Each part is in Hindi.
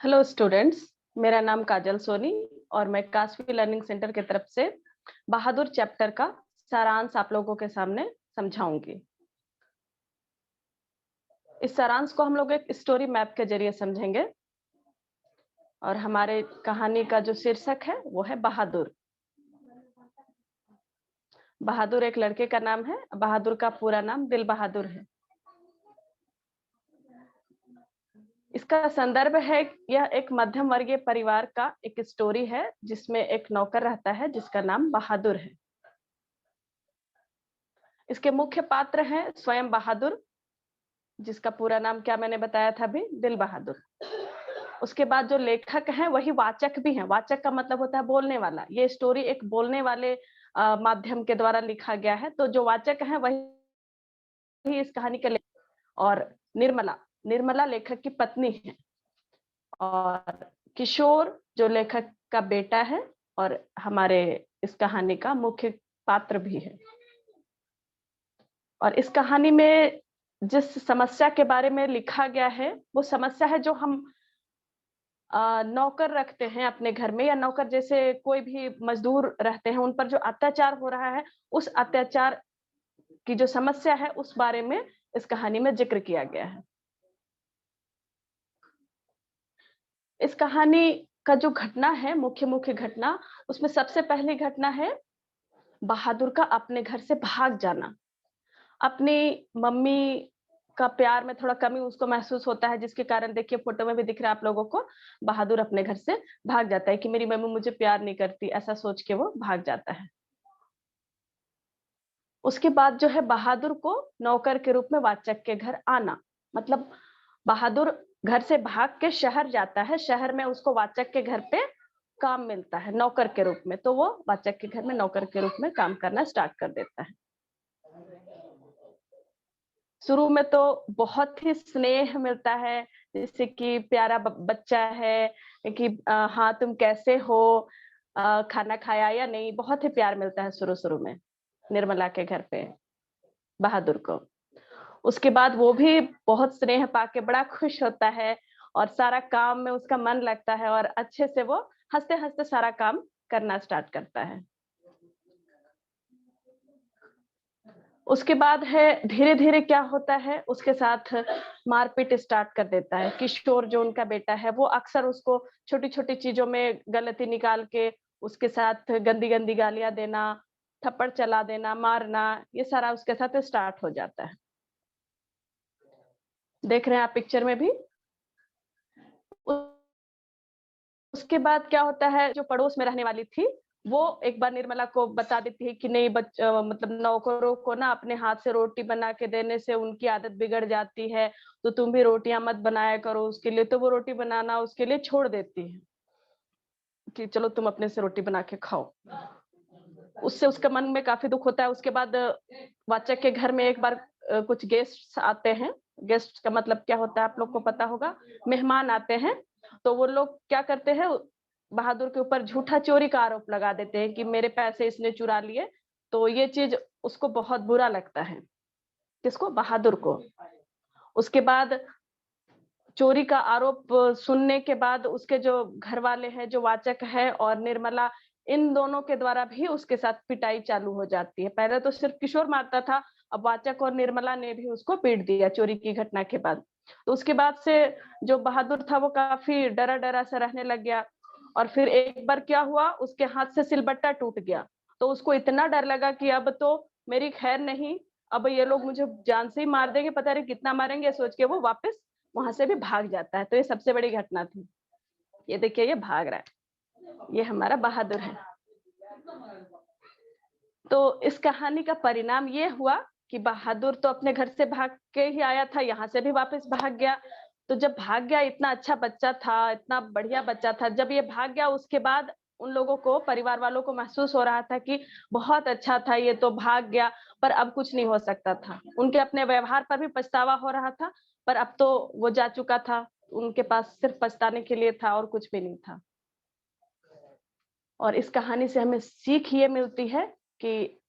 हेलो स्टूडेंट्स, मेरा नाम काजल सोनी और मैं काशवी लर्निंग सेंटर की तरफ से बहादुर चैप्टर का सारांश आप लोगों के सामने समझाऊंगी। इस सारांश को हम लोग एक स्टोरी मैप के जरिए समझेंगे और हमारे कहानी का जो शीर्षक है वो है बहादुर। बहादुर एक लड़के का नाम है। बहादुर का पूरा नाम दिल बहादुर है। इसका संदर्भ है, यह एक मध्यम वर्गीय परिवार का एक स्टोरी है जिसमें एक नौकर रहता है जिसका नाम बहादुर है। इसके मुख्य पात्र हैं स्वयं बहादुर, जिसका पूरा नाम क्या मैंने बताया था अभी, दिल बहादुर। उसके बाद जो लेखक हैं वही वाचक भी हैं। वाचक का मतलब होता है बोलने वाला। ये स्टोरी एक बोलने वाले माध्यम के द्वारा लिखा गया है, तो जो वाचक हैं वही इस कहानी के लेखक। और निर्मला, निर्मला लेखक की पत्नी है और किशोर जो लेखक का बेटा है और हमारे इस कहानी का मुख्य पात्र भी है। और इस कहानी में जिस समस्या के बारे में लिखा गया है वो समस्या है जो हम नौकर रखते हैं अपने घर में, या नौकर जैसे कोई भी मजदूर रहते हैं, उन पर जो अत्याचार हो रहा है, उस अत्याचार की जो समस्या है उस बारे में इस कहानी में जिक्र किया गया है। इस कहानी का जो घटना है, मुख्य घटना, उसमें सबसे पहली घटना है बहादुर का अपने घर से भाग जाना। अपनी मम्मी का प्यार में थोड़ा कमी उसको महसूस होता है, जिसके कारण देखिए फोटो में भी दिख रहा है आप लोगों को, बहादुर अपने घर से भाग जाता है कि मेरी मम्मी मुझे प्यार नहीं करती, ऐसा सोच के वो भाग जाता है। उसके बाद जो है बहादुर को नौकर के रूप में वाचक के घर आना, मतलब बहादुर घर से भाग के शहर जाता है। शहर में उसको वाचक के घर पे काम मिलता है नौकर के रूप में, तो वो वाचक के घर में नौकर के रूप में काम करना स्टार्ट कर देता है। शुरू में तो बहुत ही स्नेह मिलता है, जैसे कि प्यारा बच्चा है कि हाँ तुम कैसे हो, खाना खाया या नहीं, बहुत ही प्यार मिलता है शुरू शुरू में निर्मला के घर पे बहादुर को। उसके बाद वो भी बहुत स्नेह पाके बड़ा खुश होता है और सारा काम में उसका मन लगता है और अच्छे से वो हंसते हंसते सारा काम करना स्टार्ट करता है। उसके बाद है धीरे धीरे क्या होता है, उसके साथ मारपीट स्टार्ट कर देता है। किशोर जो उनका बेटा है वो अक्सर उसको छोटी छोटी चीजों में गलती निकाल के उसके साथ गंदी गंदी गालियां देना, थप्पड़ चला देना, मारना, ये सारा उसके साथ स्टार्ट हो जाता है। देख रहे हैं आप पिक्चर में भी। उसके बाद क्या होता है, जो पड़ोस में रहने वाली थी वो एक बार निर्मला को बता देती है कि नहीं मतलब नौकरों को ना अपने हाथ से रोटी बना के देने से उनकी आदत बिगड़ जाती है, तो तुम भी रोटियां मत बनाया करो उसके लिए। तो वो रोटी बनाना उसके लिए छोड़ देती है कि चलो तुम अपने से रोटी बना के खाओ। उससे उसका मन में काफी दुख होता है। उसके बाद वाचक के घर में एक बार कुछ गेस्ट आते हैं। गेस्ट का मतलब क्या होता है आप लोग को पता होगा, मेहमान आते हैं। तो वो लोग क्या करते हैं, बहादुर के ऊपर झूठा चोरी का आरोप लगा देते हैं कि मेरे पैसे इसने चुरा लिए। तो ये चीज उसको बहुत बुरा लगता है, किसको, बहादुर को। उसके बाद चोरी का आरोप सुनने के बाद उसके जो घर वाले हैं, जो वाचक है और निर्मला, इन दोनों के द्वारा भी उसके साथ पिटाई चालू हो जाती है। पहले तो सिर्फ किशोर मारता था, अब वाचक और निर्मला ने भी उसको पीट दिया चोरी की घटना के बाद। तो उसके बाद से जो बहादुर था वो काफी डरा डरा सा रहने लग गया। और फिर एक बार क्या हुआ, उसके हाथ से सिलबट्टा टूट गया। तो उसको इतना डर लगा कि अब तो मेरी खैर नहीं, अब ये लोग मुझे जान से ही मार देंगे, पता नहीं कितना मारेंगे, सोच के वो वापस वहां से भी भाग जाता है। तो ये सबसे बड़ी घटना थी। ये देखिए ये भाग रहा है, ये हमारा बहादुर है। तो इस कहानी का परिणाम ये हुआ कि बहादुर तो अपने घर से भाग के ही आया था, यहाँ से भी वापस भाग गया। तो जब भाग गया, इतना अच्छा बच्चा था, इतना बढ़िया बच्चा था, जब ये भाग गया उसके बाद उन लोगों को, परिवार वालों को महसूस हो रहा था कि बहुत अच्छा था ये तो भाग गया, पर अब कुछ नहीं हो सकता था। उनके अपने व्यवहार पर भी पछतावा हो रहा था, पर अब तो वो जा चुका था, उनके पास सिर्फ पछताने के लिए था और कुछ भी नहीं था। और इस कहानी से हमें सीख ये मिलती है कि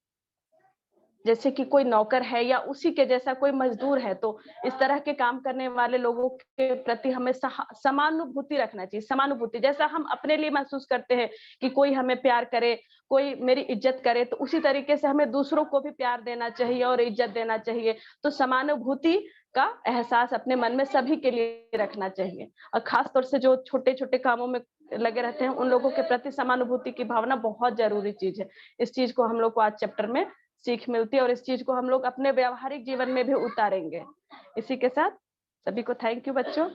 जैसे कि कोई नौकर है या उसी के जैसा कोई मजदूर है, तो इस तरह के काम करने वाले लोगों के प्रति हमें समानुभूति रखना चाहिए। समानुभूति जैसा हम अपने लिए महसूस करते हैं कि कोई हमें प्यार करे, कोई मेरी इज्जत करे, तो उसी तरीके से हमें दूसरों को भी प्यार देना चाहिए और इज्जत देना चाहिए। तो समानुभूति का एहसास अपने मन में सभी के लिए रखना चाहिए, और खास तौर से जो छोटे-छोटे कामों में लगे रहते हैं, उन लोगों के प्रति समानुभूति की भावना बहुत ज़रूरी चीज़ है। इस चीज़ को हम लोग को आज चैप्टर में सीख मिलती है, और इस चीज़ को हम लोग अपने व्यावहारिक जीवन में भी उतारेंगे। इसी के साथ सभी को थैंक यू बच्चों।